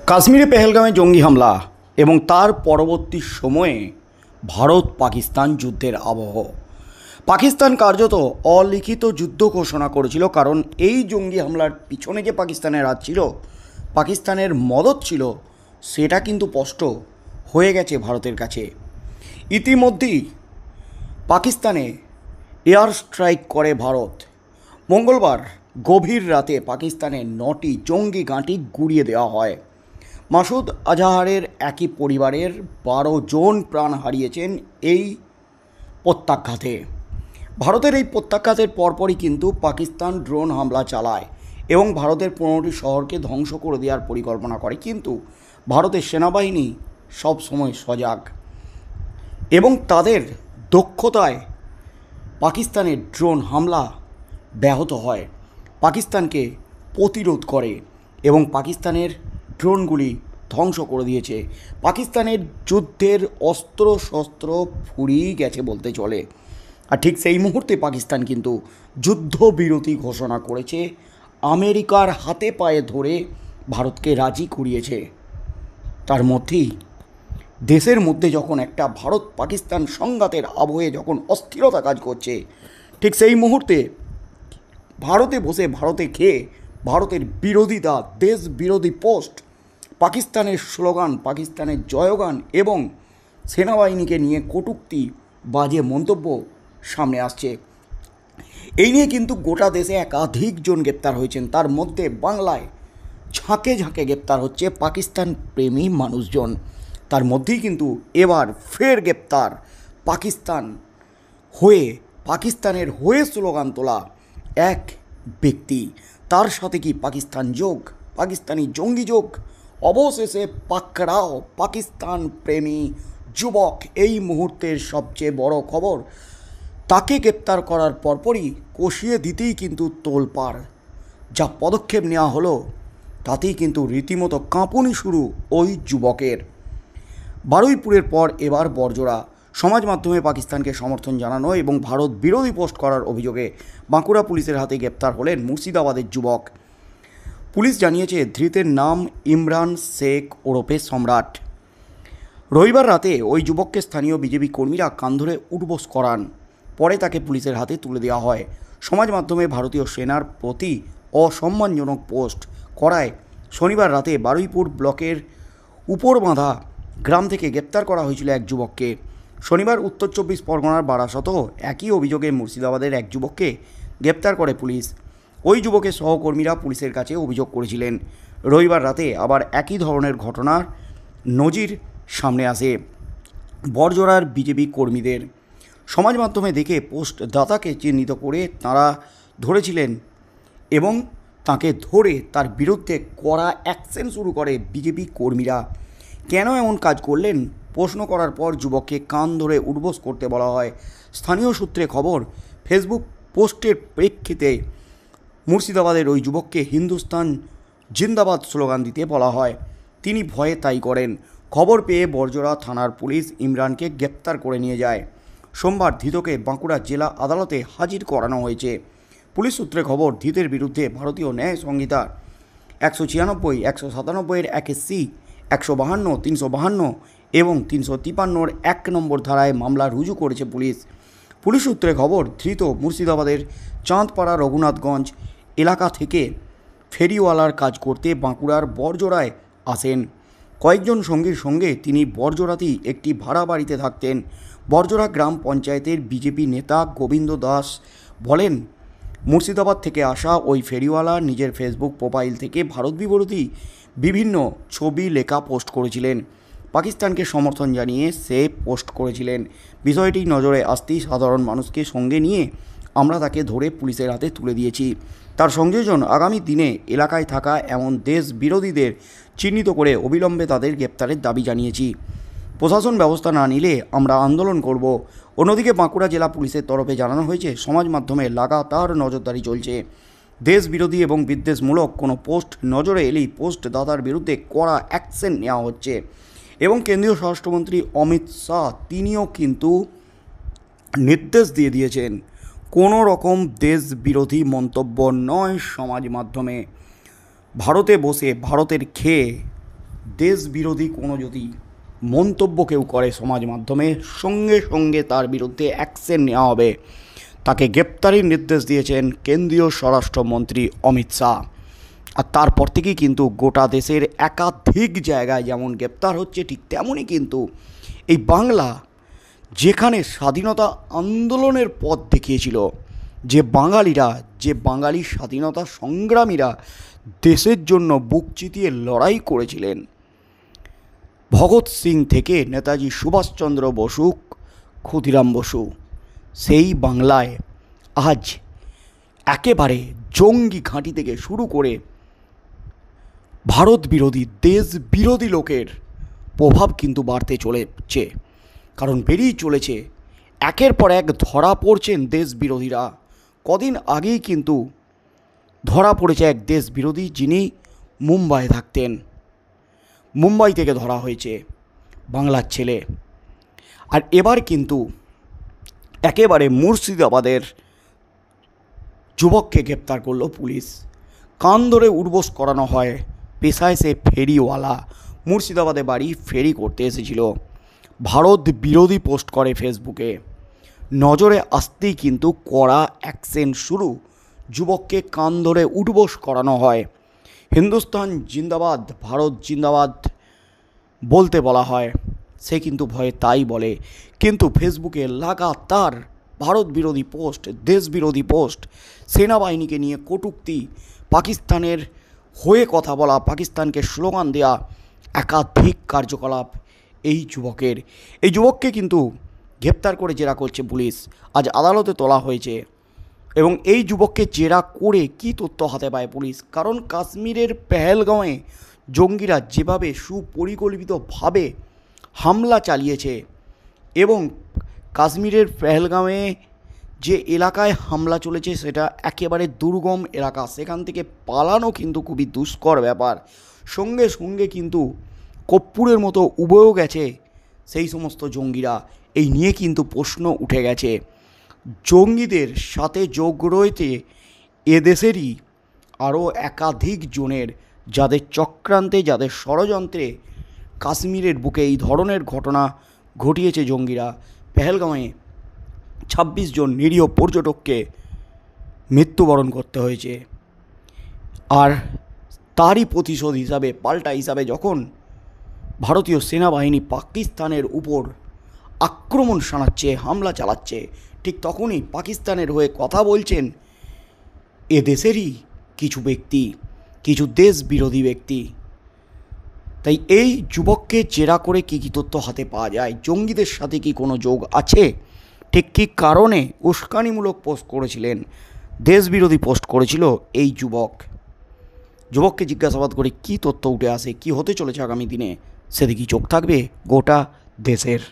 কাশ্মীরে পেহেলগামে জঙ্গি হামলা এবং তার পরবর্তী সময়ে ভারত পাকিস্তান যুদ্ধের আবহ। পাকিস্তান কার্যত অলিখিত যুদ্ধ ঘোষণা করেছিল, কারণ এই জঙ্গি হামলার পিছনে যে পাকিস্তানের হাত ছিল, পাকিস্তানের মদত ছিল, সেটা কিন্তু স্পষ্ট হয়ে গেছে ভারতের কাছে। ইতিমধ্যেই পাকিস্তানে এয়ার স্ট্রাইক করে ভারত। মঙ্গলবার গভীর রাতে পাকিস্তানের 9টি জঙ্গি ঘাঁটি গুঁড়িয়ে দেওয়া হয়। মাসুদ আজহারের একই পরিবারের 12 জন প্রাণ হারিয়েছেন এই প্রত্যাঘাতে। ভারতের এই প্রত্যাঘাতের পরপরই কিন্তু পাকিস্তান ড্রোন হামলা চালায় এবং ভারতের 15টি শহরকে ধ্বংস করে দেওয়ার পরিকল্পনা করে, কিন্তু ভারতের সেনাবাহিনী সব সময় সজাগ এবং তাদের দক্ষতায় পাকিস্তানের ড্রোন হামলা ব্যাহত হয়, পাকিস্তানকে প্রতিরোধ করে এবং পাকিস্তানের ড্রোনগুলি ধ্বংস করে দিয়েছে। পাকিস্তানের যুদ্ধের অস্ত্র শস্ত্র ফুরিয়ে গেছে বলতে চলে। আর ঠিক সেই মুহূর্তে পাকিস্তান কিন্তু যুদ্ধবিরতি ঘোষণা করেছে, আমেরিকার হাতে পায়ে ধরে ভারতকে রাজি করিয়েছে। তার মধ্যেই দেশের মধ্যে যখন একটা ভারত পাকিস্তান সংঘাতের আবহে যখন অস্থিরতা কাজ করছে, ঠিক সেই মুহূর্তে ভারতে বসে ভারতে খেয়ে ভারতের বিরোধিতা, দেশ বিরোধী পোস্ট, পাকিস্তানের স্লোগান, পাকিস্তানের জয়গান এবং সেনাবাহিনীকে নিয়ে কটূক্তি, বাজে মন্তব্য সামনে আসছে। এই নিয়ে কিন্তু গোটা দেশে একাধিক জন গ্রেপ্তার হয়েছেন। তার মধ্যে বাংলায় ঝাঁকে ঝাঁকে গ্রেপ্তার হচ্ছে পাকিস্তান প্রেমী মানুষজন। তার মধ্যেই কিন্তু এবার ফের গ্রেপ্তার পাকিস্তানের হয়ে স্লোগান তোলা এক ব্যক্তি। তার সাথে কি পাকিস্তান যোগ, পাকিস্তানি জঙ্গি যোগ? অবশেষে পাকড়াও পাকিস্তান প্রেমী যুবক, এই মুহূর্তের সবচেয়ে বড় খবর। তাকে গ্রেপ্তার করার পরপরই কষিয়ে দিতেই কিন্তু তোলপাড়। যা পদক্ষেপ নেওয়া হলো তাতেই কিন্তু রীতিমতো কাঁপুনি শুরু ওই যুবকের। বারুইপুরের পর এবার বড়জোড়া সমাজ মাধ্যমে পাকিস্তানকে সমর্থন জানানো এবং ভারত বিরোধী পোস্ট করার অভিযোগে বাঁকুড়া পুলিশের হাতে গ্রেপ্তার হলেন মুর্শিদাবাদের যুবক। পুলিশ জানিয়েছে, ধৃতের নাম ইমরান শেখ ওরফে সম্রাট। রবিবার রাতে ওই যুবককে স্থানীয় বিজেপি কর্মীরা কান ধরে উঠবোস করান, পরে তাকে পুলিশের হাতে তুলে দেওয়া হয়। সমাজ মাধ্যমে ভারতীয় সেনার প্রতি অসম্মানজনক পোস্ট করায় শনিবার রাতে বারুইপুর ব্লকের উপরবাঁধা গ্রাম থেকে গ্রেপ্তার করা হয়েছিল এক যুবককে। শনিবার উত্তর 24 পরগনার বারাসতেও একই অভিযোগে মুর্শিদাবাদের এক যুবককে গ্রেপ্তার করে পুলিশ। ওই যুবকের সহকর্মীরা পুলিশের কাছে অভিযোগ করেছিলেন। রবিবার রাতে আবার একই ধরনের ঘটনার নজির সামনে আসে বড়জোড়ার বিজেপি কর্মীদের। সমাজ মাধ্যমে দেখে পোস্ট দাতাকে চিহ্নিত করে তাঁরা ধরেছিলেন এবং তাকে ধরে তার বিরুদ্ধে কড়া অ্যাকশন শুরু করে বিজেপি কর্মীরা। কেন এমন কাজ করলেন প্রশ্ন করার পর যুবককে কান ধরে উঠবোস করতে বলা হয়। স্থানীয় সূত্রে খবর, ফেসবুক পোস্টের প্রেক্ষিতে মুর্শিদাবাদের ওই যুবককে হিন্দুস্তান জিন্দাবাদ স্লোগান দিতে বলা হয়। তিনি ভয়ে তাই করেন। খবর পেয়ে বড়জোড়া থানার পুলিশ ইমরানকে গ্রেপ্তার করে নিয়ে যায়। সোমবার ধৃতকে বাঁকুড়া জেলা আদালতে হাজির করানো হয়েছে। পুলিশ সূত্রে খবর, ধৃতের বিরুদ্ধে ভারতীয় ন্যায় সংহিতার 196, 197 1 সি, 152, 352 এবং 353 1 নম্বর ধারায় মামলা রুজু করেছে পুলিশ। পুলিশ সূত্রে খবর, ধৃত মুর্শিদাবাদের চাঁদপাড়া রঘুনাথগঞ্জ এলাকা থেকে ফেরিওয়ালার কাজ করতে বাঁকুড়ার বড়জোড়ায় আসেন। কয়েকজন সঙ্গীর সঙ্গে তিনি বড়জোড়াতেই একটি ভাড়া বাড়িতে থাকতেন। বড়জোড়া গ্রাম পঞ্চায়েতের বিজেপি নেতা গোবিন্দ দাস বলেন, মুর্শিদাবাদ থেকে আসা ওই ফেরিওয়ালা নিজের ফেসবুক প্রোফাইল থেকে ভারত বিরোধী বিভিন্ন ছবি লেখা পোস্ট করেছিলেন। পাকিস্তানকে সমর্থন জানিয়ে সে পোস্ট করেছিলেন। বিষয়টি নজরে আসতেই সাধারণ মানুষকে সঙ্গে নিয়ে আমরা তাকে ধরে পুলিশের হাতে তুলে দিয়েছি। তার সংযোজন আগামী দিনে এলাকায় থাকা এমন দেশ বিরোধীদের চিহ্নিত করে অবিলম্বে তাদের গ্রেপ্তারের দাবি জানিয়েছি। প্রশাসন ব্যবস্থা না নিলে আমরা আন্দোলন করব। অন্যদিকে বাঁকুড়া জেলা পুলিশের তরফে জানানো হয়েছে, সমাজ মাধ্যমে লাগাতার নজরদারি চলছে। দেশ বিরোধী এবং বিদ্বেষমূলক কোনো পোস্ট নজরে এলেই পোস্ট দাতার বিরুদ্ধে কড়া অ্যাকশন নেওয়া হচ্ছে এবং কেন্দ্রীয় স্বরাষ্ট্রমন্ত্রী অমিত শাহ তিনিও কিন্তু নির্দেশ দিয়ে দিয়েছেন, কোনো রকম দেশ বিরোধী মন্তব্য নয় সমাজ মাধ্যমে। ভারতে বসে ভারতের খেয়ে দেশ বিরোধী কোনো যদি মন্তব্য কেউ করে সমাজ মাধ্যমে, সঙ্গে সঙ্গে তার বিরুদ্ধে অ্যাকশন নেওয়া হবে। তাকে গ্রেপ্তারির নির্দেশ দিয়েছেন কেন্দ্রীয় স্বরাষ্ট্রমন্ত্রী অমিত শাহ। আর তারপর থেকেই কিন্তু গোটা দেশের একাধিক জায়গায় যেমন গ্রেপ্তার হচ্ছে, ঠিক তেমনই কিন্তু এই বাংলা, যেখানে স্বাধীনতা আন্দোলনের পথ দেখিয়েছিল, যে বাঙালি স্বাধীনতা সংগ্রামীরা দেশের জন্য বুক চিতিয়ে লড়াই করেছিলেন, ভগৎ সিং থেকে নেতাজি সুভাষচন্দ্র বসু, ক্ষুদিরাম বসু, সেই বাংলায় আজ একেবারে জঙ্গি ঘাঁটি থেকে শুরু করে ভারত বিরোধী, দেশ বিরোধী লোকের প্রভাব কিন্তু বাড়তে চলেছে। কারণ বেরিয়ে চলেছে, একের পর এক ধরা পড়ছেন দেশ বিরোধীরা। কদিন আগেই কিন্তু ধরা পড়েছে এক দেশ বিরোধী, যিনি মুম্বাইয়ে থাকতেন। মুম্বাই থেকে ধরা হয়েছে, বাংলার ছেলে। আর এবার কিন্তু একেবারে মুর্শিদাবাদের যুবককে গ্রেপ্তার করলো পুলিশ। কান ধরে উঠবোস করানো হয়। পেশায় সে ফেরিওয়ালা, মুর্শিদাবাদে বাড়ি, ফেরি করতে এসেছিল। ভারত বিরোধী পোস্ট করে ফেসবুকে। নজরে আসতেই কিন্তু কড়া অ্যাকশন শুরু। যুবককে কান ধরে উঠবোস করানো হয়। হিন্দুস্তান জিন্দাবাদ, ভারত জিন্দাবাদ বলতে বলা হয়। সে কিন্তু ভয়ে তাই বলে, কিন্তু ফেসবুকে লাগাতার ভারত বিরোধী পোস্ট, দেশ বিরোধী পোস্ট, সেনাবাহিনীকে নিয়ে কটূক্তি, পাকিস্তানের হয়ে কথা বলা, পাকিস্তানকে স্লোগান দেওয়া, একাধিক কার্যকলাপ এই যুবককে কিন্তু গ্রেপ্তার করে জেরা করছে পুলিশ। আজ আদালতে তোলা হয়েছে। এবং এই যুবককে জেরা করে কী তথ্য হাতে পায় পুলিশ? কারণ কাশ্মীরের পেহেলগাঁওয়ে জঙ্গিরা যেভাবে সুপরিকল্পিতভাবে হামলা চালিয়েছে, এবং কাশ্মীরের পেহেলগাঁওয়ে যে এলাকায় হামলা চলেছে সেটা একেবারে দুর্গম এলাকা, সেখান থেকে পালানো কিন্তু খুবই দুষ্কর ব্যাপার। সঙ্গে সঙ্গে কিন্তু কর্পূরের মতো উবেও গেছে সেই সমস্ত জঙ্গিরা। এই নিয়ে কিন্তু প্রশ্ন উঠে গেছে। জঙ্গিদের সাথে যোগ রয়েছে এদেশেরই আরও একাধিক জনের, যাদের চক্রান্তে, যাদের ষড়যন্ত্রে কাশ্মীরের বুকে এই ধরনের ঘটনা ঘটিয়েছে জঙ্গিরা। পেহেলগাঁওয়ে ২৬ জন নিরীহ পর্যটককে মৃত্যুবরণ করতে হয়েছে। আর তারই প্রতিশোধ হিসাবে, পাল্টা হিসাবে, যখন ভারতীয় সেনাবাহিনী পাকিস্তানের উপর আক্রমণ শানাচ্ছে, হামলা চালাচ্ছে, ঠিক তখনই পাকিস্তানের হয়ে কথা বলছেন এ দেশেরই কিছু ব্যক্তি, কিছু দেশ বিরোধী ব্যক্তি। তাই এই যুবককে জেরা করে কী কী তথ্য হাতে পাওয়া যায়? জঙ্গিদের সাথে কি কোনো যোগ আছে? ঠিক কী কারণে উস্কানিমূলক পোস্ট করেছিলেন, দেশ বিরোধী পোস্ট করেছিল এই যুবককে জিজ্ঞাসাবাদ করে কী তথ্য উঠে আসে, কী হতে চলেছে আগামী দিনে, সেদিকেই চোখ থাকবে গোটা দেশের।